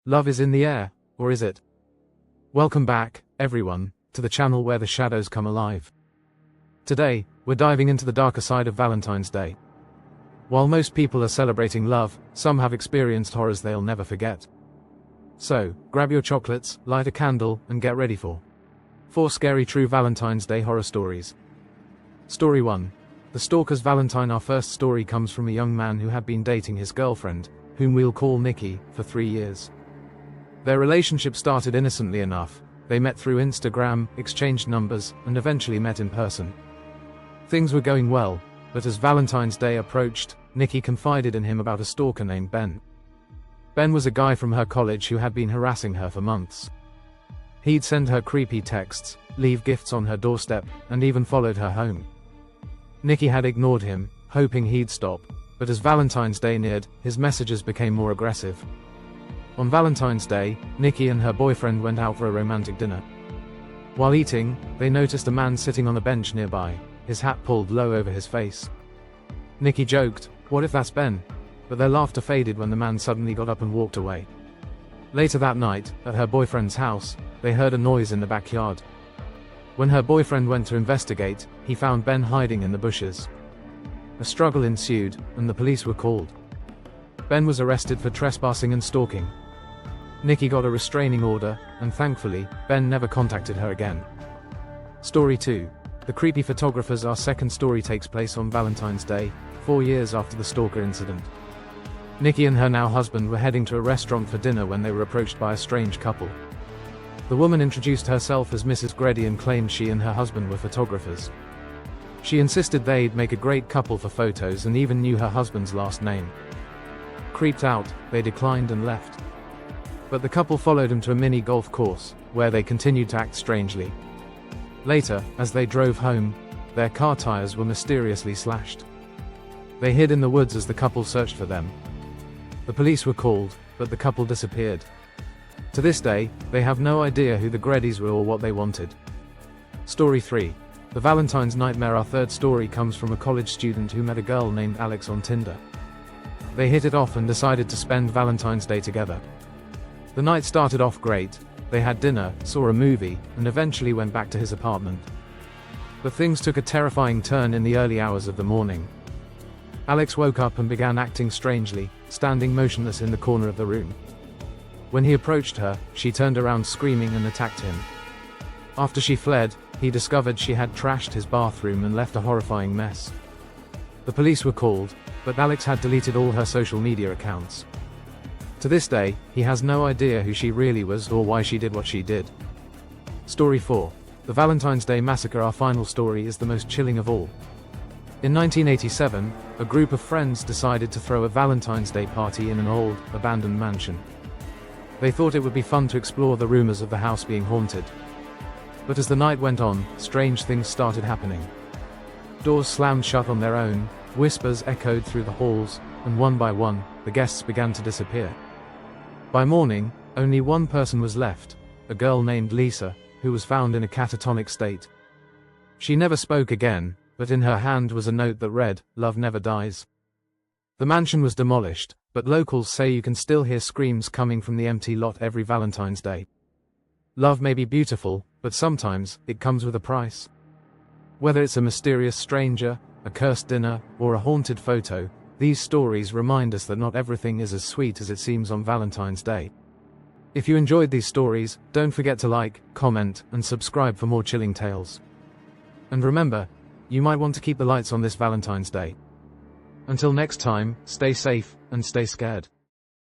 Love is in the air, or is it? Welcome back, everyone, to the channel where the shadows come alive. Today, we're diving into the darker side of Valentine's Day. While most people are celebrating love, some have experienced horrors they'll never forget. So, grab your chocolates, light a candle, and get ready for 4 scary true Valentine's Day horror stories. Story 1. The Stalker's Valentine. Our first story comes from a young man who had been dating his girlfriend, whom we'll call Nikki, for 3 years. Their relationship started innocently enough. They met through Instagram, exchanged numbers, and eventually met in person. Things were going well, but as Valentine's Day approached, Nikki confided in him about a stalker named Ben. Ben was a guy from her college who had been harassing her for months. He'd send her creepy texts, leave gifts on her doorstep, and even followed her home. Nikki had ignored him, hoping he'd stop, but as Valentine's Day neared, his messages became more aggressive. On Valentine's Day, Nikki and her boyfriend went out for a romantic dinner. While eating, they noticed a man sitting on a bench nearby, his hat pulled low over his face. Nikki joked, "What if that's Ben?" But their laughter faded when the man suddenly got up and walked away. Later that night, at her boyfriend's house, they heard a noise in the backyard. When her boyfriend went to investigate, he found Ben hiding in the bushes. A struggle ensued, and the police were called. Ben was arrested for trespassing and stalking. Nikki got a restraining order, and thankfully, Ben never contacted her again. Story 2. The Creepy Photographers. Our second story takes place on Valentine's Day, 4 years after the stalker incident. Nikki and her now husband were heading to a restaurant for dinner when they were approached by a strange couple. The woman introduced herself as Mrs. Grady and claimed she and her husband were photographers. She insisted they'd make a great couple for photos and even knew her husband's last name. Creeped out, they declined and left. But the couple followed him to a mini golf course, where they continued to act strangely. Later, as they drove home, their car tires were mysteriously slashed. They hid in the woods as the couple searched for them. The police were called, but the couple disappeared. To this day, they have no idea who the Gredys were or what they wanted. Story 3. The Valentine's Nightmare. Our third story comes from a college student who met a girl named Alex on Tinder. They hit it off and decided to spend Valentine's Day together. The night started off great. They had dinner, saw a movie, and eventually went back to his apartment. But things took a terrifying turn in the early hours of the morning. Alex woke up and began acting strangely, standing motionless in the corner of the room. When he approached her, she turned around screaming and attacked him. After she fled, he discovered she had trashed his bathroom and left a horrifying mess. The police were called, but Alex had deleted all her social media accounts. To this day, he has no idea who she really was or why she did what she did. Story 4. The Valentine's Day Massacre. Our final story is the most chilling of all. In 1987, a group of friends decided to throw a Valentine's Day party in an old, abandoned mansion. They thought it would be fun to explore the rumors of the house being haunted. But as the night went on, strange things started happening. Doors slammed shut on their own, whispers echoed through the halls, and one by one, the guests began to disappear. By morning, only one person was left, a girl named Lisa, who was found in a catatonic state. She never spoke again, but in her hand was a note that read, "Love never dies." The mansion was demolished, but locals say you can still hear screams coming from the empty lot every Valentine's Day. Love may be beautiful, but sometimes, it comes with a price. Whether it's a mysterious stranger, a cursed dinner, or a haunted photo, these stories remind us that not everything is as sweet as it seems on Valentine's Day. If you enjoyed these stories, don't forget to like, comment, and subscribe for more chilling tales. And remember, you might want to keep the lights on this Valentine's Day. Until next time, stay safe, and stay scared.